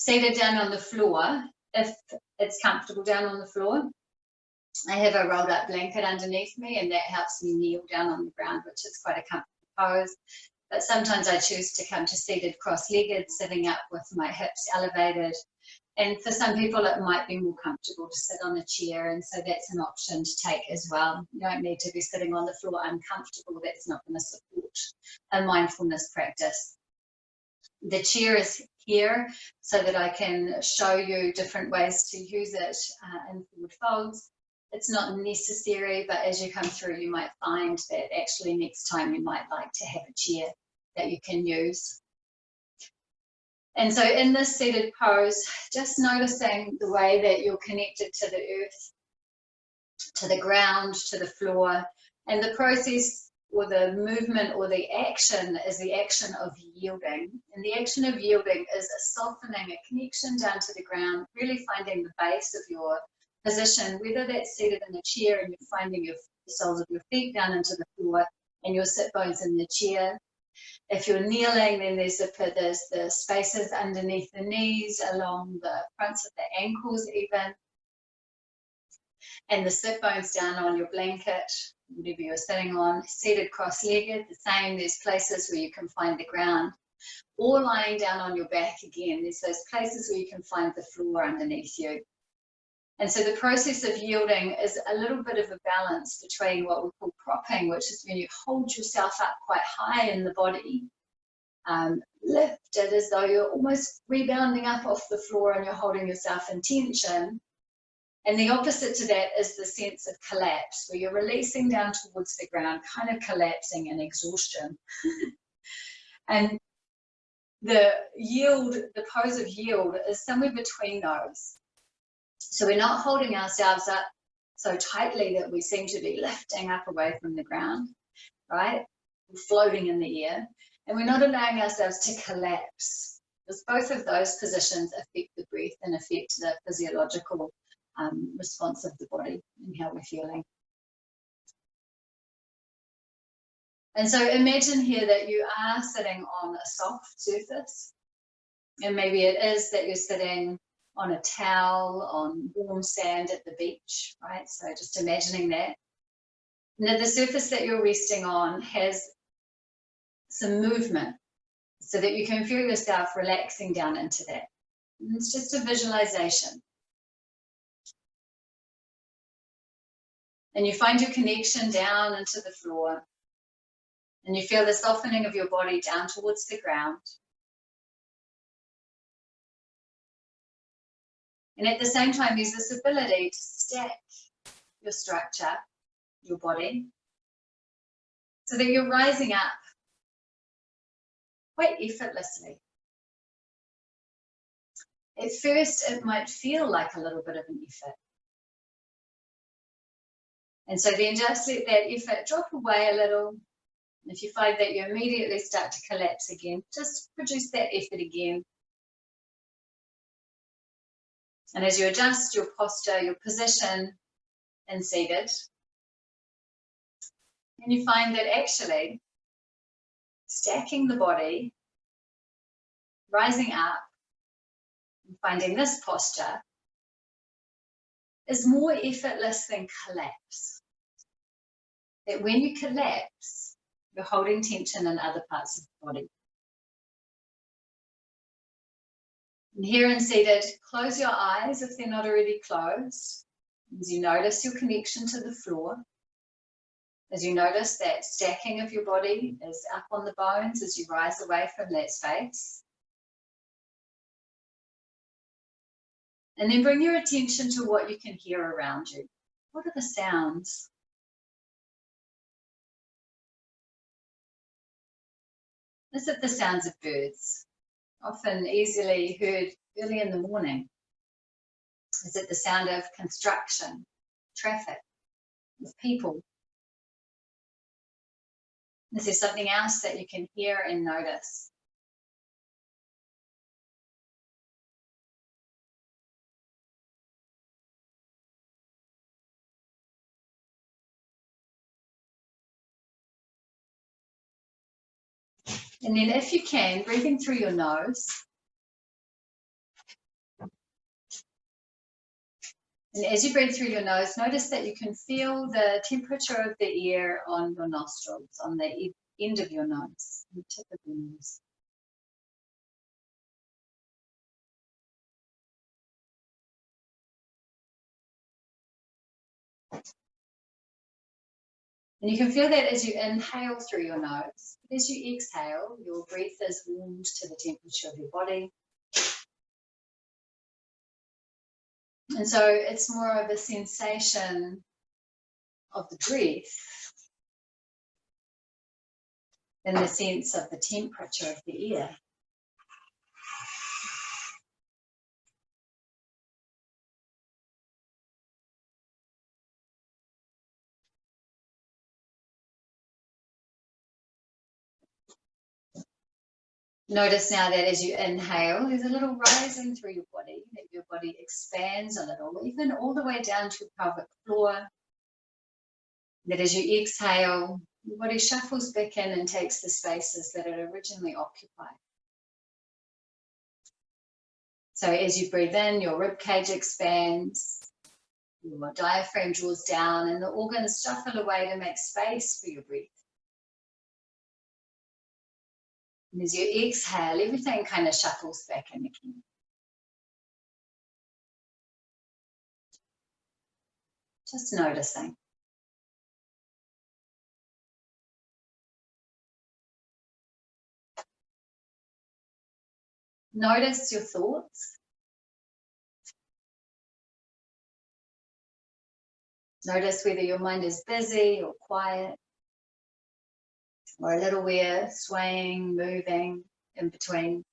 Seated down on the floor, if it's comfortable down on the floor, I have a rolled up blanket underneath me, and that helps me kneel down on the ground, which is quite a comfortable pose. But sometimes I choose to come to seated cross-legged, sitting up with my hips elevated. And for some people, it might be more comfortable to sit on a chair, and so that's an option to take as well. You don't need to be sitting on the floor uncomfortable. That's not going to support a mindfulness practice. The chair is here so that I can show you different ways to use it in forward folds. It's not necessary, but as you come through, you might find that actually next time you might like to have a chair that you can use. And so in this seated pose, just noticing the way that you're connected to the earth, to the ground, to the floor, and the process or the movement or the action is the action of yielding. And the action of yielding is a softening, a connection down to the ground, really finding the base of your position, whether that's seated in a chair and you're finding the soles of your feet down into the floor and your sit bones in the chair. If you're kneeling, then there's the spaces underneath the knees, along the fronts of the ankles even, and the sit bones down on your blanket, whatever you're sitting on. Seated cross-legged, the same, there's places where you can find the ground. Or lying down on your back again, there's those places where you can find the floor underneath you. And so the process of yielding is a little bit of a balance between what we call propping, which is when you hold yourself up quite high in the body, lifted as though you're almost rebounding up off the floor and you're holding yourself in tension. And the opposite to that is the sense of collapse, where you're releasing down towards the ground, kind of collapsing in exhaustion. And the yield, the pose of yield, is somewhere between those. So we're not holding ourselves up so tightly that we seem to be lifting up away from the ground, right? We're floating in the air, and we're not allowing ourselves to collapse, because both of those positions affect the breath and affect the physiological response of the body and how we're feeling. And so imagine here that you are sitting on a soft surface, and maybe it is that you're sitting on a towel, on warm sand at the beach, right? So just imagining that. Now the surface that you're resting on has some movement so that you can feel yourself relaxing down into that. And it's just a visualization. And you find your connection down into the floor, and you feel the softening of your body down towards the ground. And at the same time, there's this ability to stack your structure, your body, so that you're rising up quite effortlessly. At first, it might feel like a little bit of an effort. And so then just let that effort drop away a little. And if you find that you immediately start to collapse again, just produce that effort again. And as you adjust your posture, your position and seated, and you find that actually stacking the body, rising up, and finding this posture is more effortless than collapse. That when you collapse, you're holding tension in other parts of the body. And here in seated, close your eyes if they're not already closed, as you notice your connection to the floor, as you notice that stacking of your body is up on the bones as you rise away from that space. And then bring your attention to what you can hear around you. What are the sounds? Is it the sounds of birds? Often easily heard early in the morning. Is it the sound of construction, traffic, of people? Is there something else that you can hear and notice? And then if you can, breathing through your nose. And as you breathe through your nose, notice that you can feel the temperature of the air on your nostrils, on the end of your nose, the tip of your nose. And you can feel that as you inhale through your nose. As you exhale, your breath is warmed to the temperature of your body. And so it's more of a sensation of the breath than the sense of the temperature of the air. Notice now that as you inhale, there's a little rising through your body, that your body expands a little, even all the way down to your pelvic floor. That as you exhale, your body shuffles back in and takes the spaces that it originally occupied. So as you breathe in, your rib cage expands, your diaphragm draws down, and the organs shuffle away to make space for your breath. And as you exhale, everything kind of shuffles back in again. Just noticing. Notice your thoughts. Notice whether your mind is busy or quiet, or a little weird, swaying, moving in between.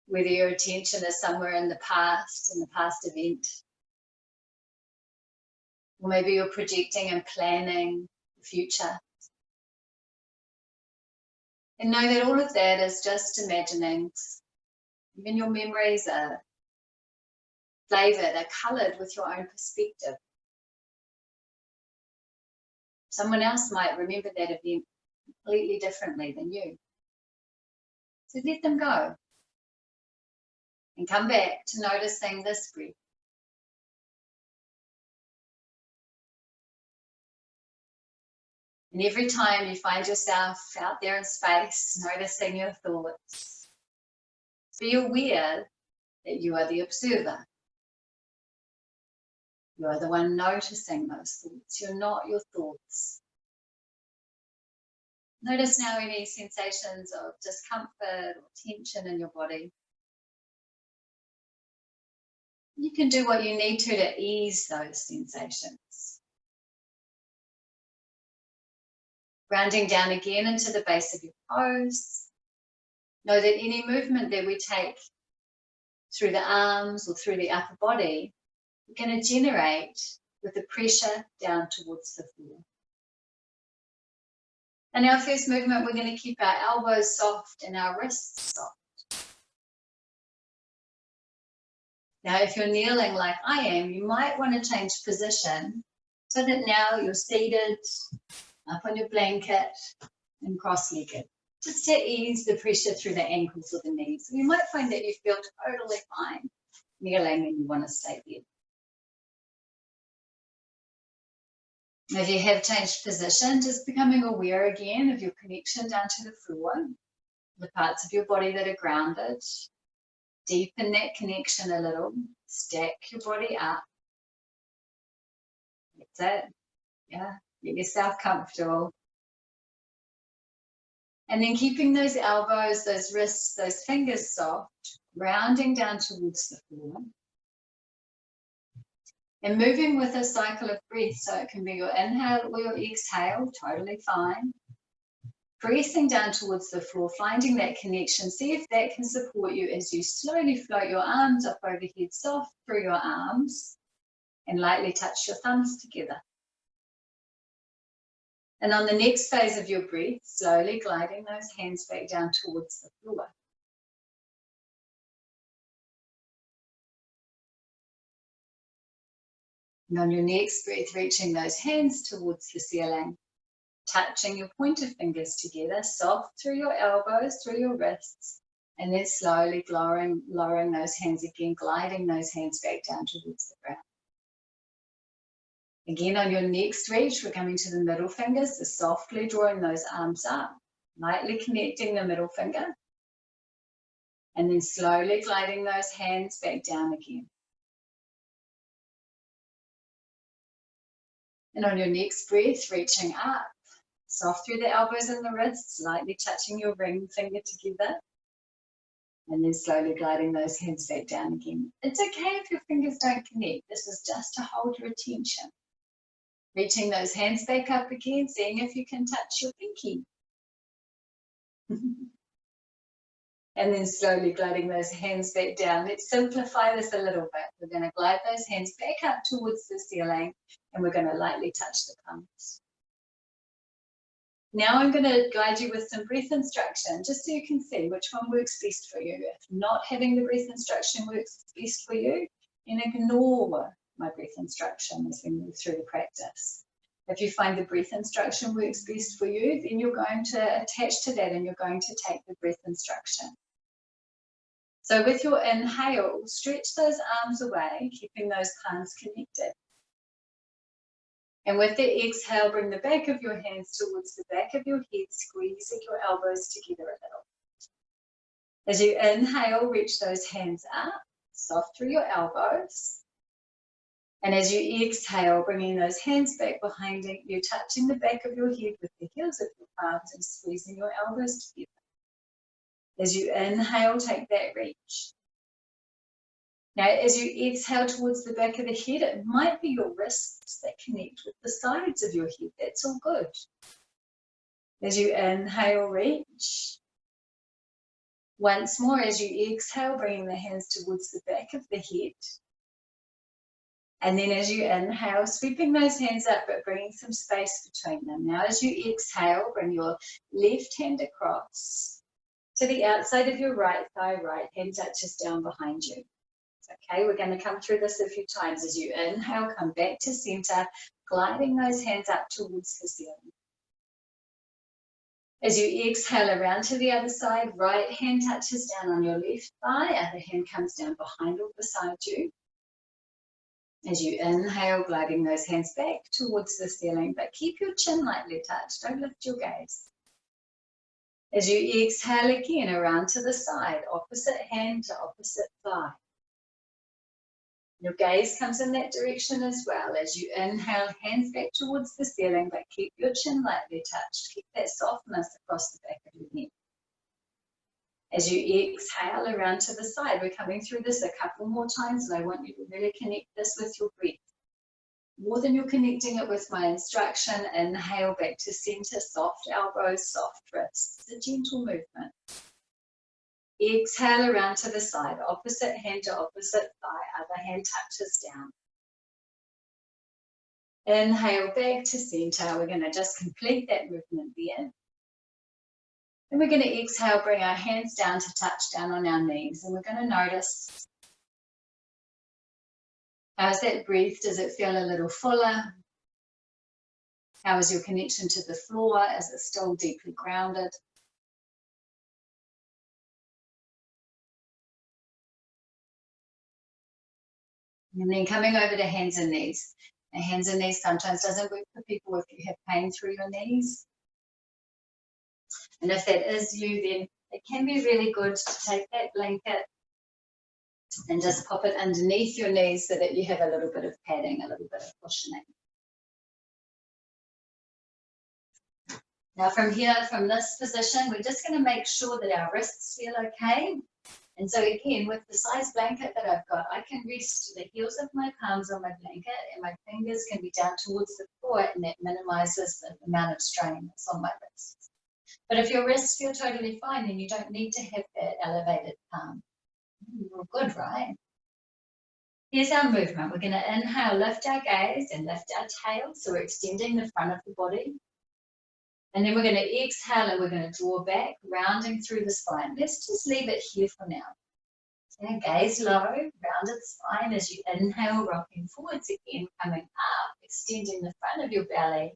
Whether your attention is somewhere in the past event. Or maybe you're projecting and planning the future. And know that all of that is just imaginings. Even your memories are flavored, are colored with your own perspective. Someone else might remember that event completely differently than you. So let them go. And come back to noticing this breath. And every time you find yourself out there in space, noticing your thoughts, be aware that you are the observer. You are the one noticing those thoughts. You're not your thoughts. Notice now any sensations of discomfort or tension in your body. You can do what you need to ease those sensations. Grounding down again into the base of your toes. Know that any movement that we take through the arms or through the upper body, we're going to generate with the pressure down towards the floor. In our first movement, we're going to keep our elbows soft and our wrists soft. Now, if you're kneeling like I am, you might want to change position so that now you're seated up on your blanket and cross-legged, just to ease the pressure through the ankles or the knees. So you might find that you feel totally fine kneeling and you want to stay there. If you have changed position, just becoming aware again of your connection down to the floor, the parts of your body that are grounded. Deepen that connection a little. Stack your body up. That's it. Yeah, get yourself comfortable. And then keeping those elbows, those wrists, those fingers soft, rounding down towards the floor. And moving with a cycle of breath, so it can be your inhale or your exhale, totally fine. Pressing down towards the floor, finding that connection. See if that can support you as you slowly float your arms up overhead, soft through your arms, and lightly touch your thumbs together. And on the next phase of your breath, slowly gliding those hands back down towards the floor. And on your next breath, reaching those hands towards the ceiling, touching your pointer fingers together, soft through your elbows, through your wrists, And then slowly lowering those hands again, gliding those hands back down towards the ground. Again, on your next reach, we're coming to the middle fingers, so softly drawing those arms up, lightly connecting the middle finger, and then slowly gliding those hands back down again. And on your next breath, reaching up, soft through the elbows and the wrists, lightly touching your ring finger together, and then slowly gliding those hands back down again. It's okay if your fingers don't connect. This is just to hold your attention. Reaching those hands back up again, seeing if you can touch your pinky. And then slowly gliding those hands back down. Let's simplify this a little bit. We're going to glide those hands back up towards the ceiling, and we're going to lightly touch the palms. Now I'm going to guide you with some breath instruction, just so you can see which one works best for you. If not having the breath instruction works best for you, then ignore my breath instruction as we move through the practice. If you find the breath instruction works best for you, then you're going to attach to that and you're going to take the breath instruction. So with your inhale, stretch those arms away, keeping those palms connected. And with the exhale, bring the back of your hands towards the back of your head, squeezing your elbows together a little. As you inhale, reach those hands up, soft through your elbows. And as you exhale, bringing those hands back behind you, touching the back of your head with the heels of your palms and squeezing your elbows together. As you inhale, take that reach. Now, as you exhale towards the back of the head, it might be your wrists that connect with the sides of your head. That's all good. As you inhale, reach. Once more, as you exhale, bringing the hands towards the back of the head. And then as you inhale, sweeping those hands up, but bringing some space between them. Now, as you exhale, bring your left hand across to the outside of your right thigh, right hand touches down behind you. Okay, we're going to come through this a few times. As you inhale, come back to center, gliding those hands up towards the ceiling. As you exhale around to the other side, right hand touches down on your left thigh, other hand comes down behind or beside you. As you inhale, gliding those hands back towards the ceiling, but keep your chin lightly touched, don't lift your gaze. As you exhale again, around to the side, opposite hand to opposite thigh. Your gaze comes in that direction as well. As you inhale, hands back towards the ceiling, but keep your chin lightly touched. Keep that softness across the back of your neck. As you exhale around to the side, we're coming through this a couple more times, and I want you to really connect this with your breath. More than you're connecting it with my instruction, inhale back to center, soft elbows, soft wrists. It's a gentle movement. Exhale around to the side, opposite hand to opposite thigh, other hand touches down. Inhale back to center. We're going to just complete that movement there. And we're going to exhale, bring our hands down to touch down on our knees. And we're going to notice, how's that breath? Does it feel a little fuller? How is your connection to the floor? Is it still deeply grounded? And then coming over to hands and knees. Now, hands and knees sometimes doesn't work for people if you have pain through your knees. And if that is you, then it can be really good to take that blanket and just pop it underneath your knees so that you have a little bit of padding, a little bit of cushioning. Now from here, from this position, we're just going to make sure that our wrists feel okay. And so again, with the size blanket that I've got, I can rest the heels of my palms on my blanket and my fingers can be down towards the floor, and that minimizes the amount of strain that's on my wrists. But if your wrists feel totally fine, then you don't need to have that elevated palm. We're good, right? Here's our movement. We're going to inhale, lift our gaze and lift our tail. So we're extending the front of the body. And then we're going to exhale and we're going to draw back, rounding through the spine. Let's just leave it here for now. Okay, gaze low, rounded spine as you inhale, rocking forwards again, coming up, extending the front of your belly.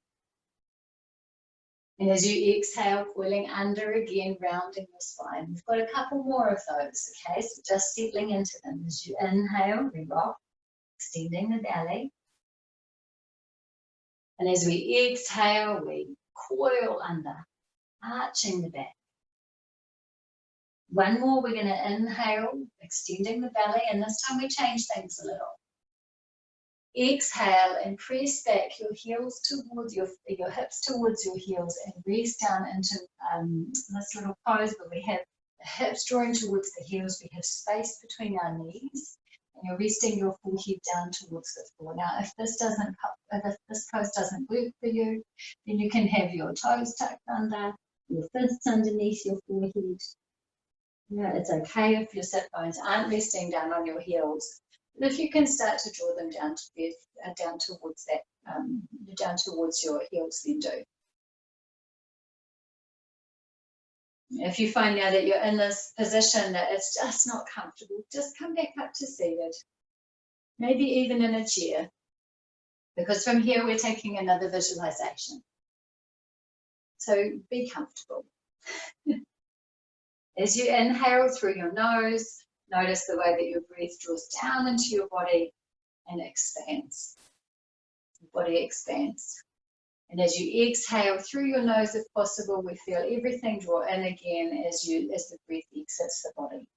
And as you exhale, coiling under again, rounding your spine. We've got a couple more of those, okay? So just settling into them. As you inhale, we rock, extending the belly. And as we exhale, we coil under, arching the back. One more, we're going to inhale, extending the belly, and this time we change things a little. Exhale and press back your heels towards your hips towards your heels and rest down into this little pose where we have the hips drawing towards the heels, we have space between our knees, and you're resting your forehead down towards the floor. Now, if this pose doesn't work for you, then you can have your toes tucked under, your fists underneath your forehead. Yeah, it's okay if your sit bones aren't resting down on your heels. But if you can start to draw them down to down towards that, down towards your heels, then do. If you find now that you're in this position that it's just not comfortable, just come back up to seated. Maybe even in a chair. Because from here we're taking another visualization. So be comfortable. As you inhale through your nose, notice the way that your breath draws down into your body and expands. The body expands. And as you exhale through your nose, if possible, we feel everything draw in again as the breath exits the body.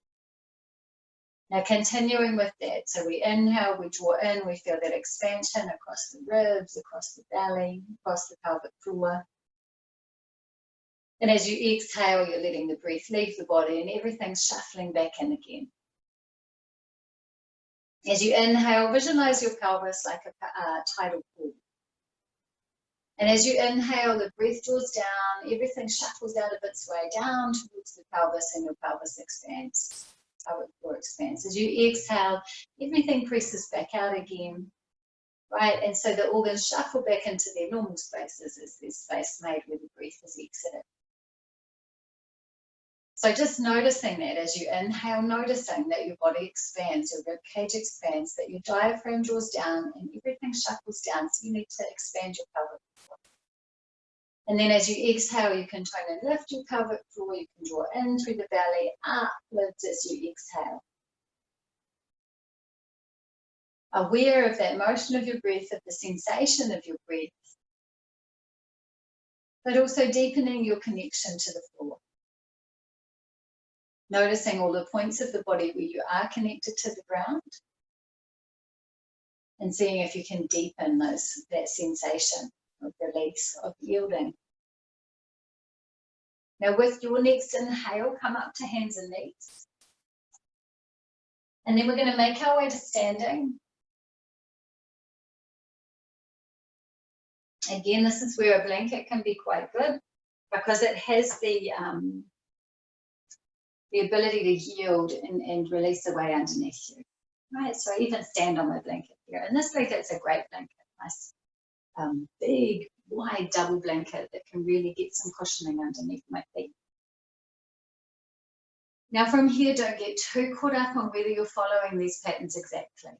Now continuing with that, so we inhale, we draw in, we feel that expansion across the ribs, across the belly, across the pelvic floor. And as you exhale, you're letting the breath leave the body and everything's shuffling back in again. As you inhale, visualize your pelvis like a tidal pool. And as you inhale, the breath draws down, everything shuffles out of its way down towards the pelvis and your pelvis expands, pelvic floor expands. As you exhale, everything presses back out again, right? And so the organs shuffle back into their normal spaces as there's space made where the breath is exited. So just noticing that as you inhale, noticing that your body expands, your rib cage expands, that your diaphragm draws down and everything shuffles down. So you need to expand your pelvic floor. And then as you exhale, you can try and lift your pelvic floor. You can draw in through the belly, upwards as you exhale. Aware of that motion of your breath, of the sensation of your breath, but also deepening your connection to the floor. Noticing all the points of the body where you are connected to the ground and seeing if you can deepen that sensation of release, of yielding. Now with your next inhale, come up to hands and knees. And then we're going to make our way to standing. Again, this is where a blanket can be quite good because it has the ability to yield and release away underneath you, right? So I even stand on my blanket here. And this blanket's a great blanket, nice, big, wide double blanket that can really get some cushioning underneath my feet. Now from here, don't get too caught up on whether you're following these patterns exactly.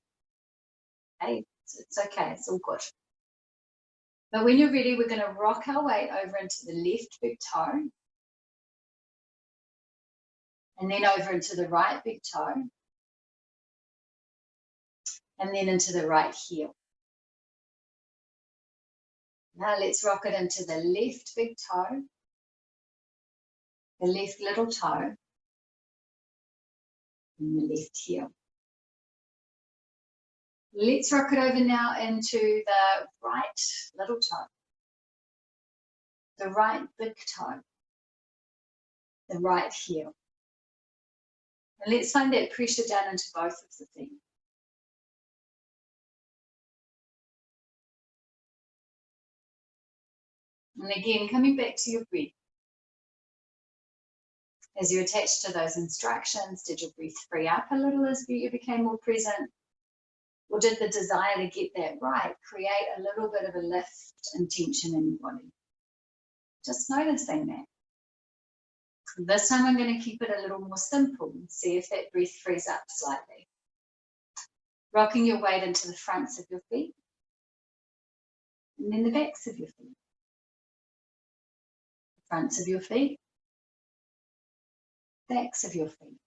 Okay, so it's okay, it's all good. But when you're ready, we're going to rock our weight over into the left big toe. And then over into the right big toe. And then into the right heel. Now let's rock it into the left big toe, the left little toe, and the left heel. Let's rock it over now into the right little toe, the right big toe, the right heel. And let's find that pressure down into both of the feet. And again, coming back to your breath. As you attach to those instructions, did your breath free up a little as you became more present? Or did the desire to get that right create a little bit of a lift and tension in your body? Just noticing that. This time I'm going to keep it a little more simple and see if that breath frees up slightly. Rocking your weight into the fronts of your feet and then the backs of your feet. Fronts of your feet, backs of your feet.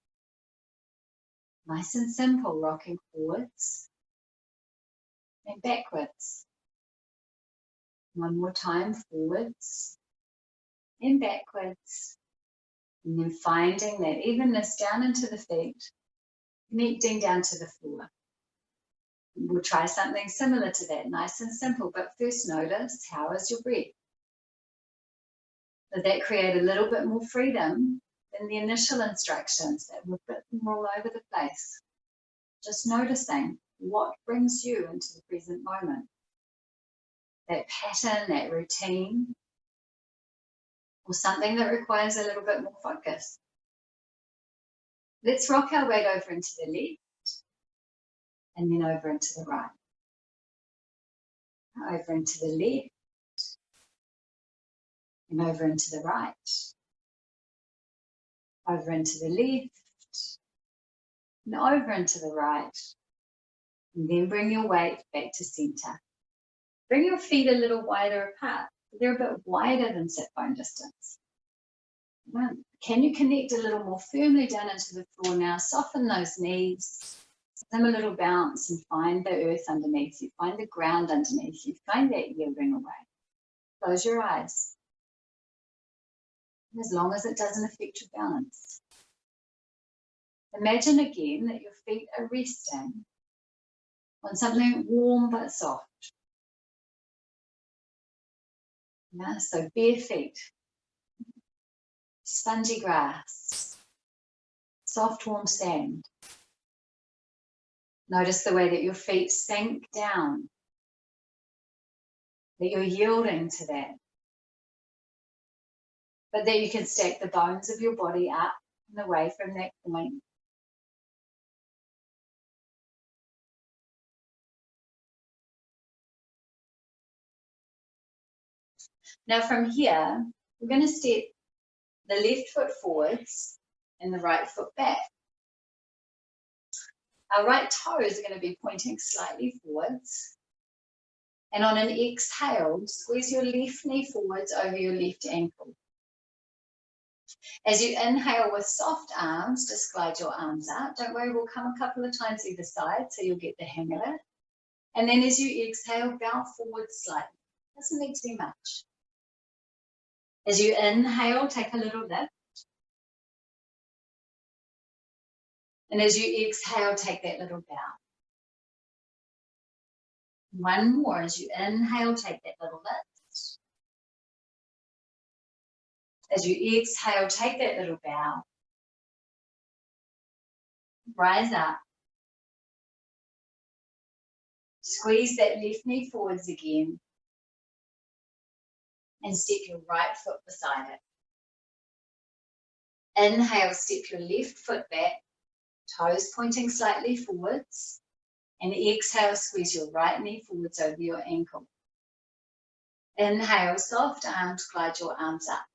Nice and simple, rocking forwards and backwards. One more time, forwards and backwards. And then finding that evenness down into the feet, connecting down to the floor. We'll try something similar to that, nice and simple, but first notice, how is your breath? Does that create a little bit more freedom than the initial instructions that were a bit more all over the place? Just noticing what brings you into the present moment. That pattern, that routine, or something that requires a little bit more focus. Let's rock our weight over into the left and then over into the right. Over into the left and over into the right. Over into the left and over into the right. And then bring your weight back to center. Bring your feet a little wider apart. They're a bit wider than sit bone distance. Can you connect a little more firmly down into the floor now? Soften those knees. Give them a little bounce and find the earth underneath you. Find the ground underneath you. Find that yielding away. Close your eyes. As long as it doesn't affect your balance. Imagine again that your feet are resting on something warm but soft. Yeah, so bare feet, spongy grass, soft warm sand. Notice the way that your feet sink down, that you're yielding to that. But that you can stack the bones of your body up and away from that point. Now from here, we're going to step the left foot forwards and the right foot back. Our right toes are going to be pointing slightly forwards. And on an exhale, squeeze your left knee forwards over your left ankle. As you inhale with soft arms, just glide your arms out. Don't worry, we'll come a couple of times either side, so you'll get the hang of it. And then as you exhale, bow forward slightly. Doesn't need to be much. As you inhale, take a little lift. And as you exhale, take that little bow. One more. As you inhale, take that little lift. As you exhale, take that little bow. Rise up. Squeeze that left knee forwards again. And step your right foot beside it. Inhale, step your left foot back, toes pointing slightly forwards. And exhale, squeeze your right knee forwards over your ankle. Inhale, soft arms, glide your arms up.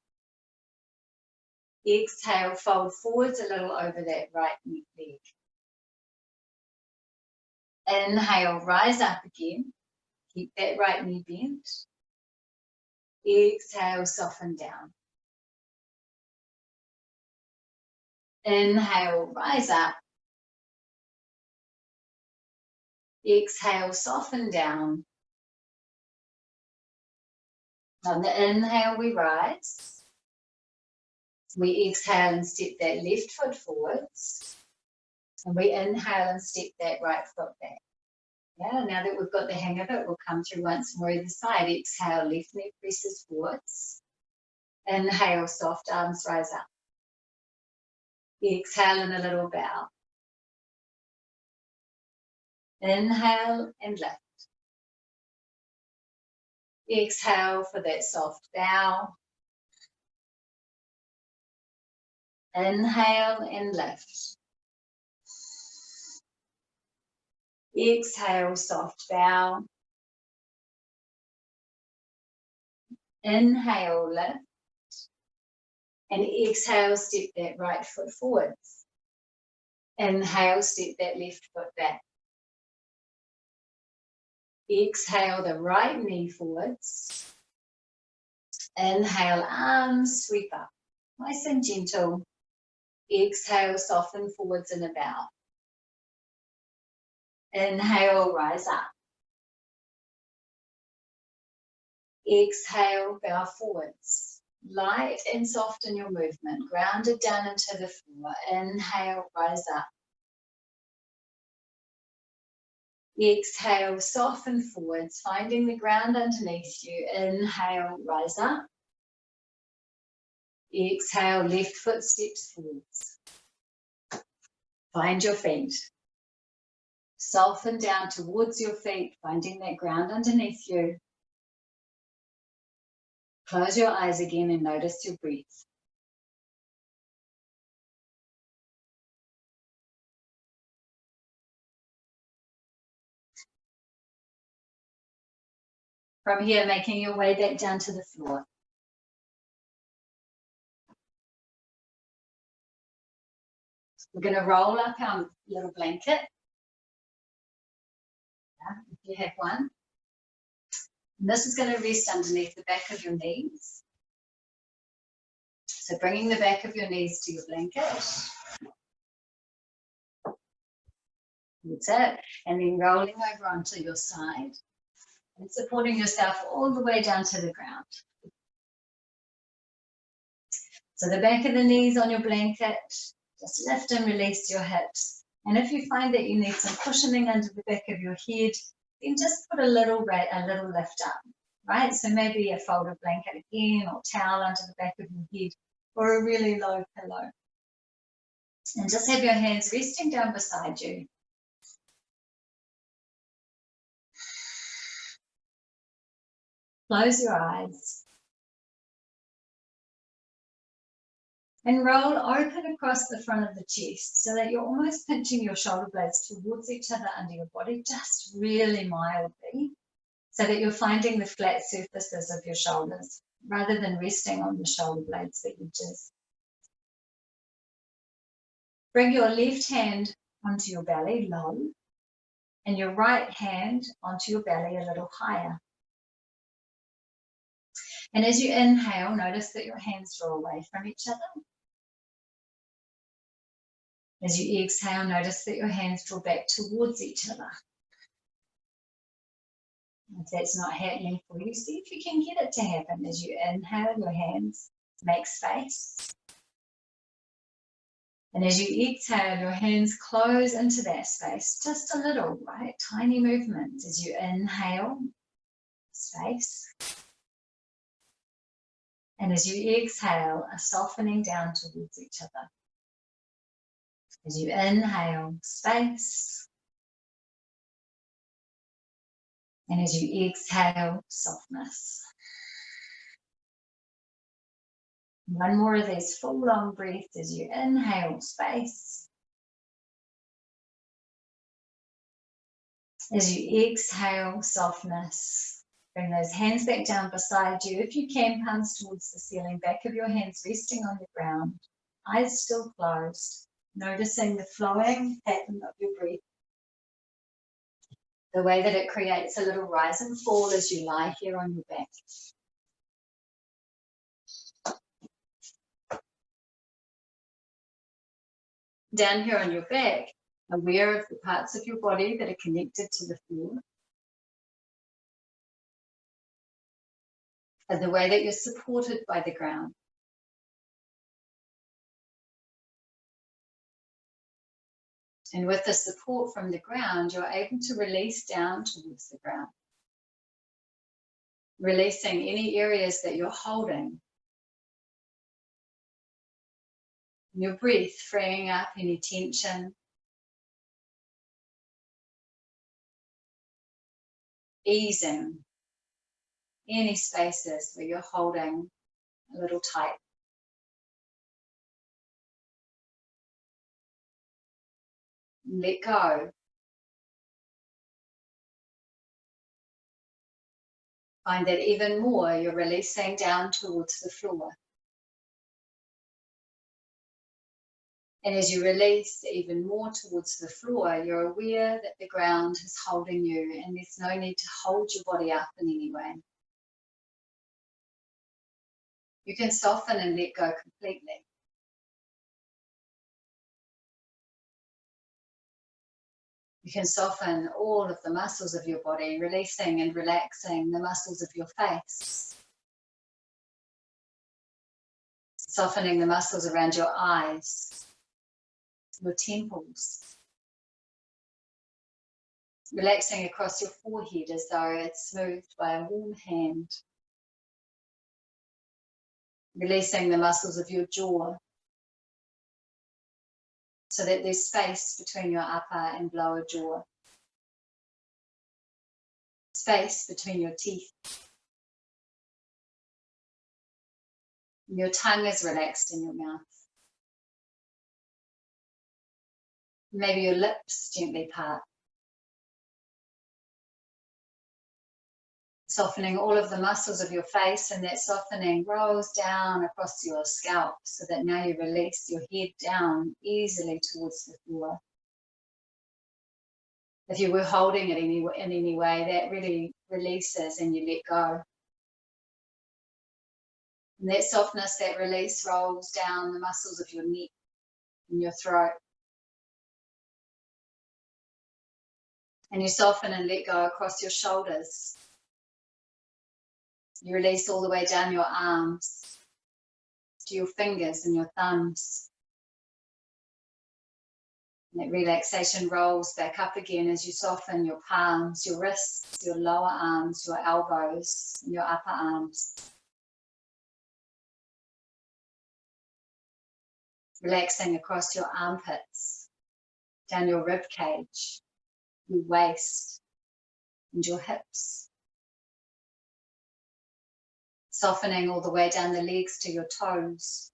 Exhale, fold forwards a little over that right leg. Inhale, rise up again. Keep that right knee bent. Exhale, soften down. Inhale, rise up. Exhale, soften down. On the inhale, we rise. We exhale and step that left foot forwards. And we inhale and step that right foot back. Yeah, now that we've got the hang of it, we'll come through once more either side. Exhale, left knee presses forwards. Inhale, soft arms rise up. Exhale and a little bow. Inhale and lift. Exhale for that soft bow. Inhale and lift. Exhale, soft bow. Inhale, lift. And exhale, step that right foot forwards. Inhale, step that left foot back. Exhale the right knee forwards. Inhale, arms sweep up, nice and gentle. Exhale, soften forwards and about. Inhale, rise up. Exhale, bow forwards. Light and soft in your movement, grounded down into the floor. Inhale, rise up. Exhale, soften forwards, finding the ground underneath you. Inhale, rise up. Exhale, left foot steps forwards. Find your feet. Soften down towards your feet, finding that ground underneath you. Close your eyes again and notice your breath. From here, making your way back down to the floor. We're going to roll up our little blanket, if you have one. And this is going to rest underneath the back of your knees. So bringing the back of your knees to your blanket. That's it. And then rolling over onto your side and supporting yourself all the way down to the ground. So the back of the knees on your blanket, just lift and release your hips. And if you find that you need some cushioning under the back of your head, then just put a little lift up, right? So maybe a folded blanket again or towel under the back of your head or a really low pillow. And just have your hands resting down beside you. Close your eyes. And roll open across the front of the chest so that you're almost pinching your shoulder blades towards each other under your body, just really mildly, so that you're finding the flat surfaces of your shoulders rather than resting on the shoulder blades, the edges. Bring your left hand onto your belly, low, and your right hand onto your belly a little higher. And as you inhale, notice that your hands draw away from each other. As you exhale, notice that your hands draw back towards each other. If that's not happening for you, see if you can get it to happen. As you inhale, your hands make space. And as you exhale, your hands close into that space, just a little, right? Tiny movements. As you inhale, space. And as you exhale, a softening down towards each other. As you inhale, space. And as you exhale, softness. One more of these full long breaths as you inhale, space. As you exhale, softness. Bring those hands back down beside you. If you can, palms towards the ceiling, back of your hands resting on the ground. Eyes still closed. Noticing the flowing pattern of your breath. The way that it creates a little rise and fall as you lie here on your back. Down here on your back, aware of the parts of your body that are connected to the floor. And the way that you're supported by the ground. And with the support from the ground, you're able to release down towards the ground. Releasing any areas that you're holding. Your breath freeing up any tension. Easing any spaces where you're holding a little tight. Let go. Find that even more you're releasing down towards the floor. And as you release even more towards the floor, you're aware that the ground is holding you and there's no need to hold your body up in any way. You can soften and let go completely. You can soften all of the muscles of your body, releasing and relaxing the muscles of your face. Softening the muscles around your eyes, your temples. Relaxing across your forehead as though it's smoothed by a warm hand. Releasing the muscles of your jaw so that there's space between your upper and lower jaw. Space between your teeth. Your tongue is relaxed in your mouth. Maybe your lips gently part. Softening all of the muscles of your face, and that softening rolls down across your scalp so that now you release your head down easily towards the floor. If you were holding it in any way, that really releases and you let go. And that softness, that release rolls down the muscles of your neck and your throat. And you soften and let go across your shoulders. You release all the way down your arms to your fingers and your thumbs. And that relaxation rolls back up again as you soften your palms, your wrists, your lower arms, your elbows, and your upper arms. Relaxing across your armpits, down your rib cage, your waist, and your hips. Softening all the way down the legs to your toes.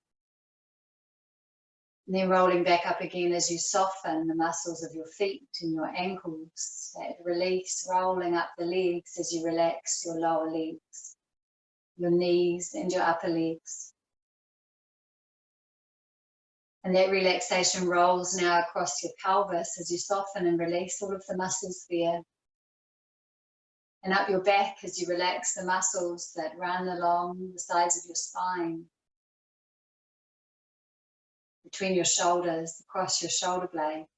And then rolling back up again as you soften the muscles of your feet and your ankles. That release rolling up the legs as you relax your lower legs, your knees and your upper legs. And that relaxation rolls now across your pelvis as you soften and release all of the muscles there. And up your back as you relax the muscles that run along the sides of your spine. Between your shoulders, across your shoulder blades.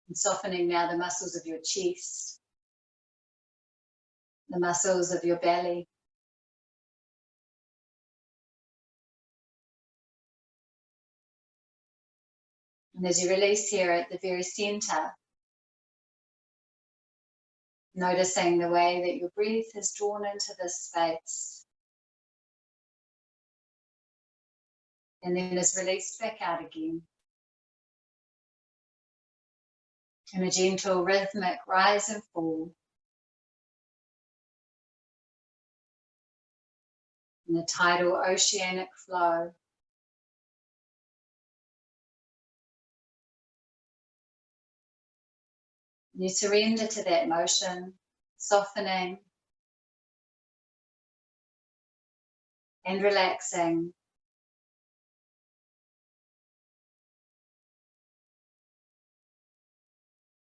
And softening now the muscles of your chest. The muscles of your belly. And as you release here at the very center, noticing the way that your breath is drawn into this space. And then is released back out again. In a gentle rhythmic rise and fall. In the tidal oceanic flow. You surrender to that motion, softening and relaxing.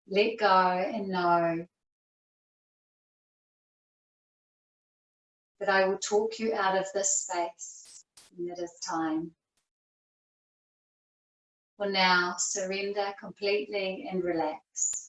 Let go and know that I will talk you out of this space when it is time. For now, surrender completely and relax.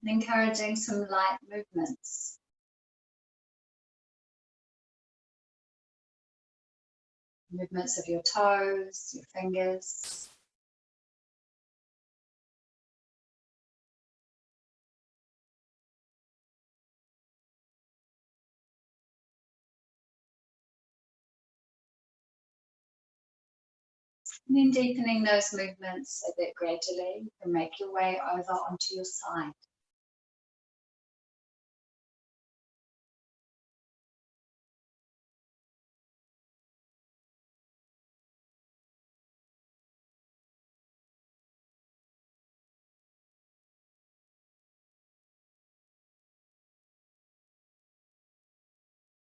And encouraging some light movements. Movements of your toes, your fingers. And then deepening those movements a bit gradually. You can make your way over onto your side.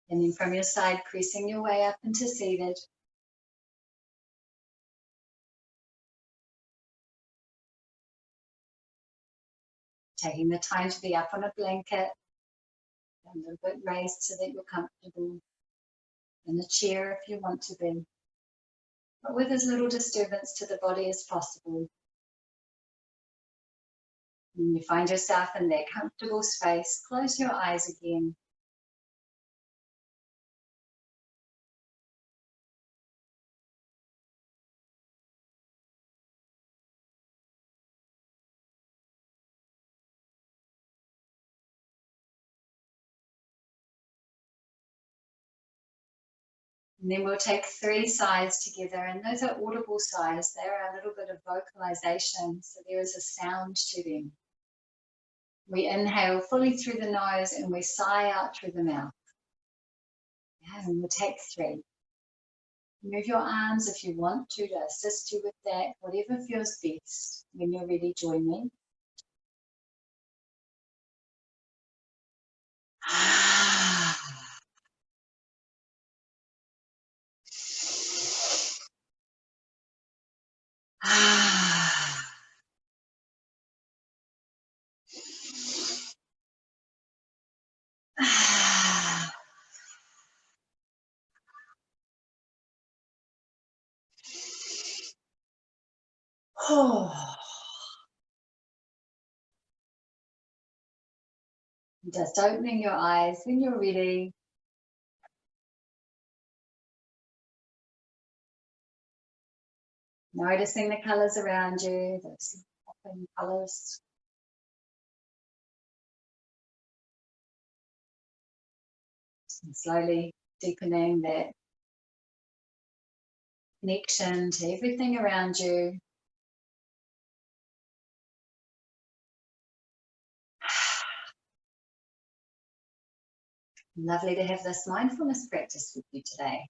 And then from your side, creasing your way up into seated. Taking the time to be up on a blanket, a little bit raised so that you're comfortable. In a chair if you want to be, but with as little disturbance to the body as possible. When you find yourself in that comfortable space, close your eyes again. And then we'll take 3 sighs together, and those are audible sighs. They're a little bit of vocalization, so there is a sound to them. We inhale fully through the nose and we sigh out through the mouth. Yeah, and we'll take 3. Move your arms if you want to assist you with that, whatever feels best. When you're ready, join me. Just opening your eyes when you're ready. Noticing the colors around you, those popping colors. And slowly deepening that connection to everything around you. Lovely to have this mindfulness practice with you today.